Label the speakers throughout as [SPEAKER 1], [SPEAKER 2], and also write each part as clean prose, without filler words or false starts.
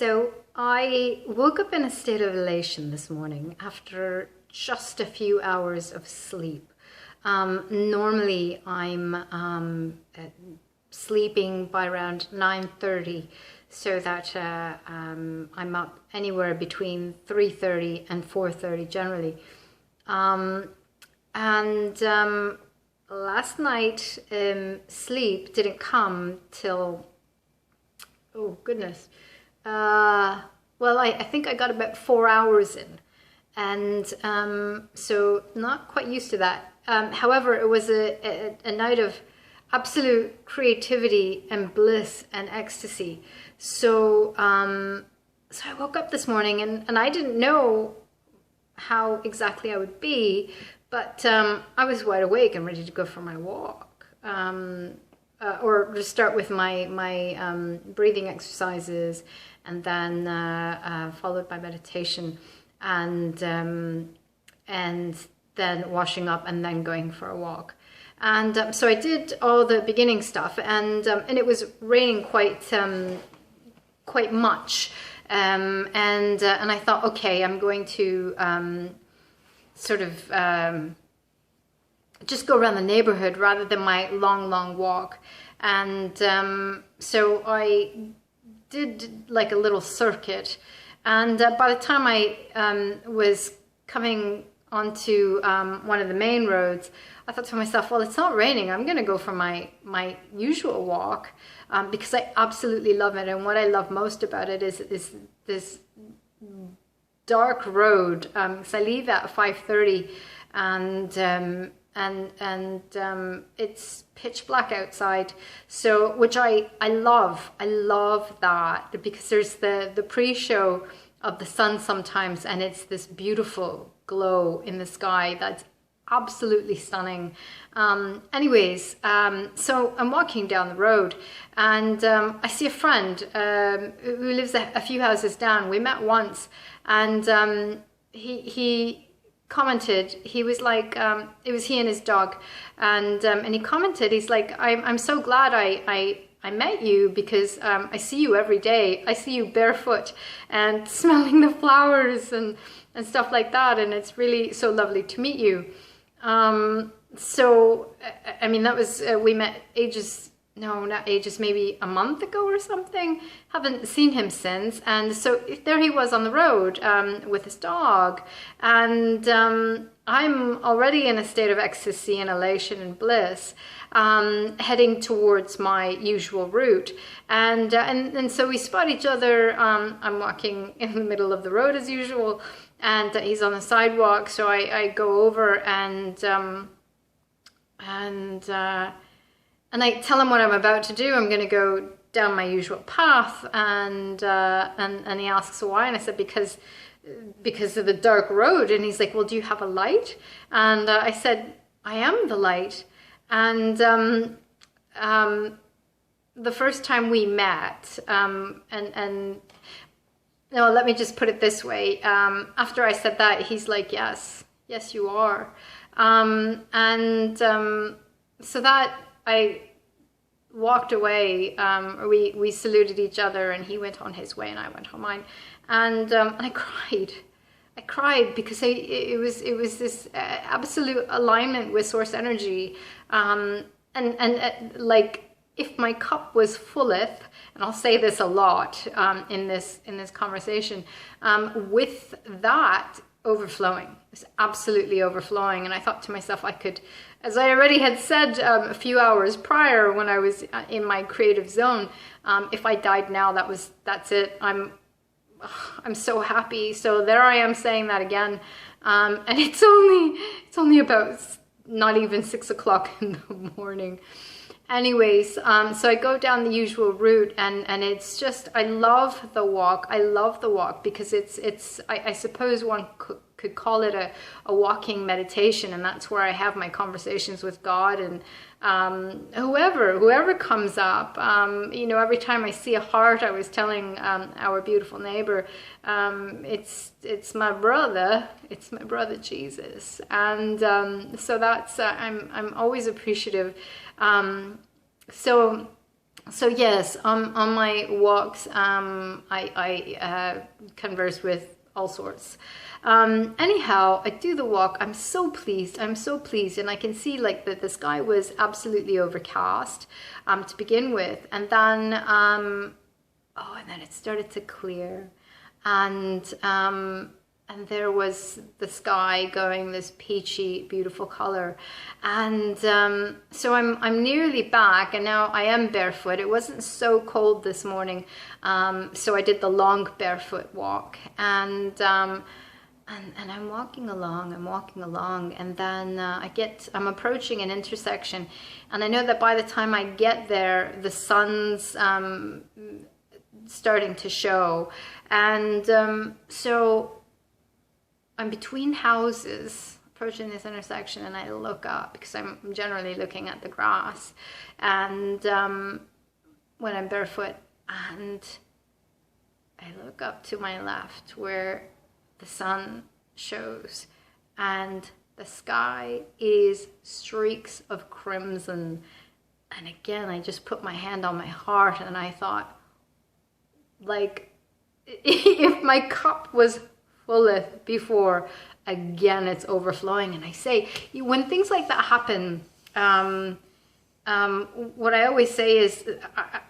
[SPEAKER 1] So I woke up in a state of elation this morning after just a few hours of sleep. Normally I'm sleeping by around 9:30, so that I'm up anywhere between 3:30 and 4:30 generally. Last night sleep didn't come till, oh goodness, well, I think I got about 4 hours in, and so not quite used to that. However, it was a night of absolute creativity and bliss and ecstasy. So so I woke up this morning and I didn't know how exactly I would be, but I was wide awake and ready to go for my walk. Or to start with my breathing exercises, and then followed by meditation, and then washing up, and then going for a walk. And so I did all the beginning stuff, and it was raining quite much, and I thought, okay, I'm going to sort of just go around the neighborhood rather than my long walk. And so I did like a little circuit, and by the time I was coming onto one of the main roads, I thought to myself, well, it's not raining, I'm gonna go for my usual walk, because I absolutely love it. And what I love most about it is this dark road, because I leave at 5:30, and it's pitch black outside, so which I love that, because there's the pre-show of the sun sometimes, and it's this beautiful glow in the sky that's absolutely stunning. Anyways, so I'm walking down the road, and I see a friend who lives a few houses down. We met once, and he commented, he was like, it was he and his dog, and he commented, he's like, I'm so glad I met you, because I see you every day. I see you barefoot and smelling the flowers and stuff like that, and it's really so lovely to meet you. So I mean, that was we met maybe a month ago or something. Haven't seen him since, and so there he was on the road with his dog, and I'm already in a state of ecstasy and elation and bliss, heading towards my usual route, and so we spot each other. I'm walking in the middle of the road as usual, and he's on the sidewalk, so I go over and I tell him what I'm about to do. I'm going to go down my usual path, and he asks why, and I said because of the dark road. And he's like, well, do you have a light? And I said, I am the light. And the first time we met, and no, let me just put it this way. After I said that, he's like, yes, you are. So that I walked away, we saluted each other, and he went on his way and I went on mine, and I cried because it was this absolute alignment with source energy, and like, if my cup was fulleth, and I'll say this a lot in this conversation, with that overflowing, it's absolutely overflowing. And I thought to myself, I could, as I already had said a few hours prior when I was in my creative zone, if I died now, that's it. I'm so happy. So there I am saying that again, and it's only about not even 6 o'clock in the morning. Anyways, so I go down the usual route, and it's just, I love the walk. I love the walk because I suppose one could call it a walking meditation, and that's where I have my conversations with God and whoever comes up. You know, every time I see a heart, I was telling our beautiful neighbor, it's my brother Jesus, and so that's I'm always appreciative. So So yes, on my walks, I converse with all sorts. Anyhow, I do the walk. I'm so pleased. I'm so pleased. And I can see like that the sky was absolutely overcast to begin with. And then, oh, and then it started to clear. And there was the sky going this peachy, beautiful color. And so I'm nearly back, and now I am barefoot. It wasn't so cold this morning, so I did the long barefoot walk. And I'm walking along, and then I'm approaching an intersection, and I know that by the time I get there, the sun's starting to show, and so I'm between houses approaching this intersection, and I look up because I'm generally looking at the grass, and when I'm barefoot, and I look up to my left where the sun shows, and the sky is streaks of crimson. And again, I just put my hand on my heart, and I thought, like, if my cup was fulleth before, again it's overflowing. And I say, when things like that happen, what I always say is,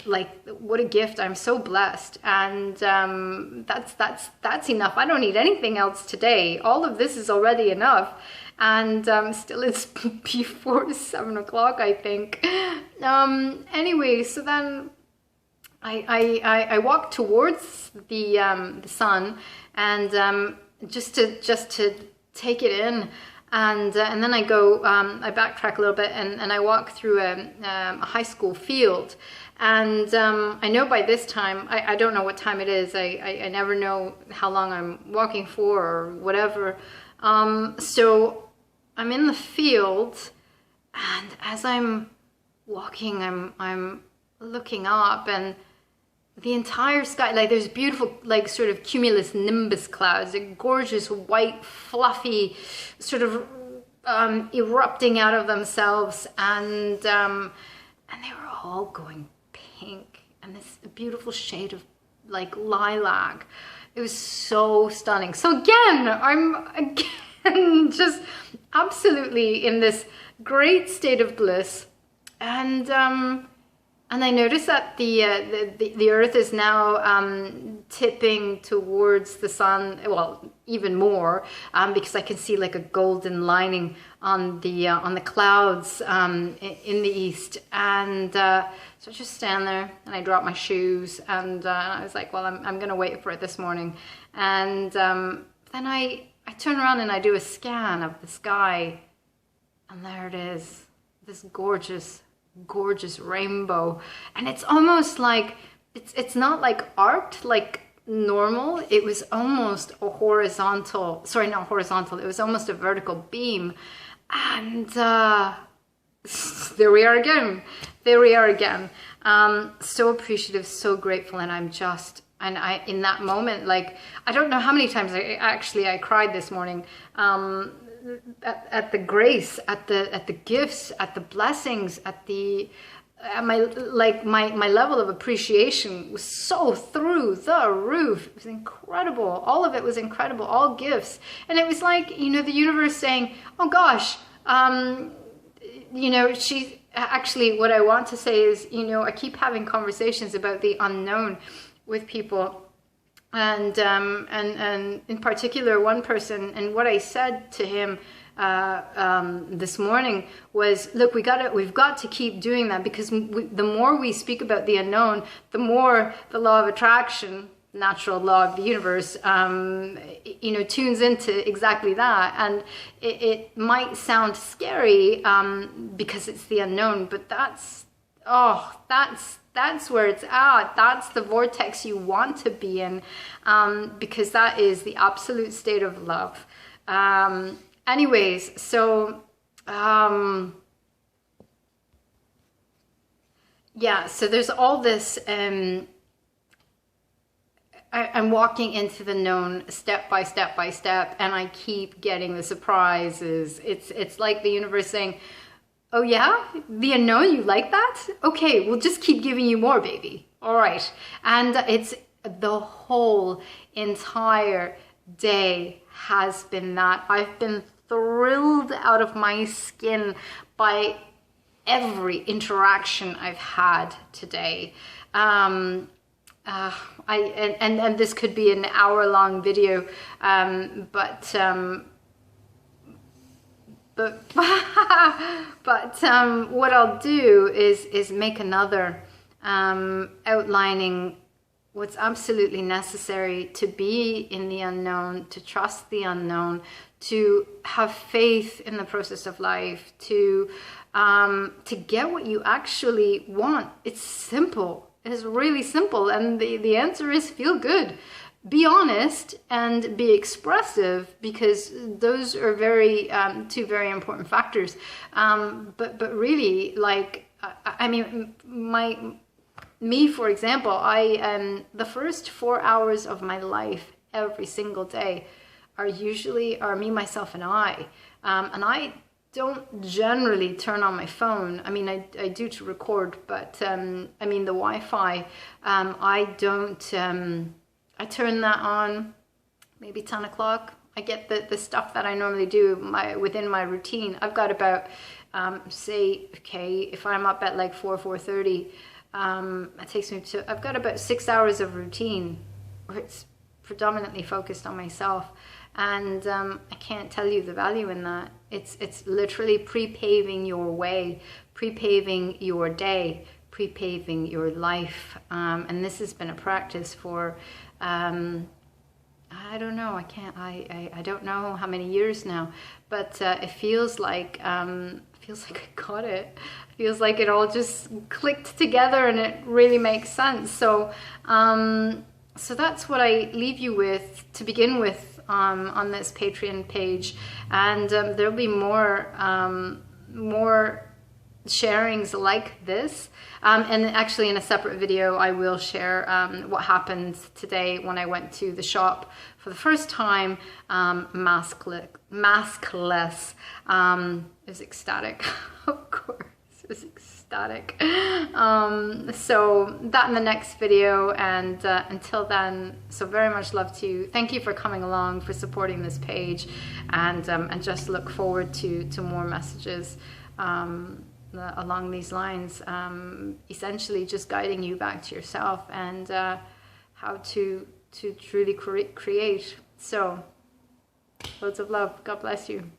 [SPEAKER 1] like, what a gift. I'm so blessed, and that's enough. I don't need anything else today. All of this is already enough. And still it's before 7 o'clock, I think. Anyway, so then I walk towards the sun, and just to take it in, and then I go, I backtrack a little bit, and I walk through a high school field, and I know by this time, I don't know what time it is. I never know how long I'm walking for or whatever. So I'm in the field, and as I'm walking, I'm looking up, and the entire sky, like, there's beautiful, like, sort of cumulus nimbus clouds, like gorgeous white fluffy sort of erupting out of themselves, and they were all going pink, and this beautiful shade of like lilac. It was so stunning. So again, I'm just absolutely in this great state of bliss, and I notice that the earth is now tipping towards the sun, well, even more, because I can see like a golden lining on the clouds in the east. And so I just stand there, and I drop my shoes, and I was like, well, I'm gonna wait for it this morning. And then I turn around and I do a scan of the sky, and there it is, this gorgeous rainbow. And it's almost like it's not like arced like normal. It was almost a horizontal, sorry, not horizontal, it was almost a vertical beam. And there we are again. So appreciative, so grateful. And I in that moment, like, I don't know how many times I cried this morning, at the grace, at the gifts, at the blessings, at my level of appreciation was so through the roof. It was incredible. All of it was incredible, all gifts. And it was like, you know, the universe saying, oh gosh, you know, she actually, what I want to say is, you know, I keep having conversations about the unknown with people. And in particular, one person, and what I said to him this morning was, look, we've got to keep doing that, because the more we speak about the unknown, the more the law of attraction, natural law of the universe, you know, tunes into exactly that. And it might sound scary because it's the unknown, but that's where it's at. That's the vortex you want to be in, because that is the absolute state of love. Anyways, so yeah, so there's all this, I'm walking into the known step by step by step, and I keep getting the surprises. It's like the universe saying, Oh yeah? The unknown, you like that? Okay, we'll just keep giving you more, baby. All right. And it's the whole entire day has been that. I've been thrilled out of my skin by every interaction I've had today. And this could be an hour-long video, but what I'll do is make another outlining what's absolutely necessary to be in the unknown, to trust the unknown, to have faith in the process of life, to get what you actually want. It's simple. It is really simple, and the answer is feel good. Be honest and be expressive, because those are very two very important factors. But really, like, I mean, me for example, the first 4 hours of my life every single day are me, myself, and I don't generally turn on my phone. I mean, I do to record, but I mean the Wi-Fi, I don't. I turn that on maybe 10 o'clock. I get the stuff that I normally do within my routine. I've got about, say, okay, if I'm up at like 4:30, it takes me to, I've got about 6 hours of routine where it's predominantly focused on myself. And I can't tell you the value in that. It's literally pre-paving your way, pre-paving your day, pre-paving your life. And this has been a practice for, I don't know, I don't know how many years now, but it feels like I got it. It feels like it all just clicked together and it really makes sense. So, so that's what I leave you with to begin with on this Patreon page. And there'll be more sharings like this, and actually in a separate video I will share what happened today when I went to the shop for the first time, maskless. It was ecstatic. Of course it was ecstatic. So that in the next video, and until then, so very much love to you. Thank you for coming along, for supporting this page, and just look forward to more messages along these lines, essentially just guiding you back to yourself and how to truly create. So loads of love. God bless you.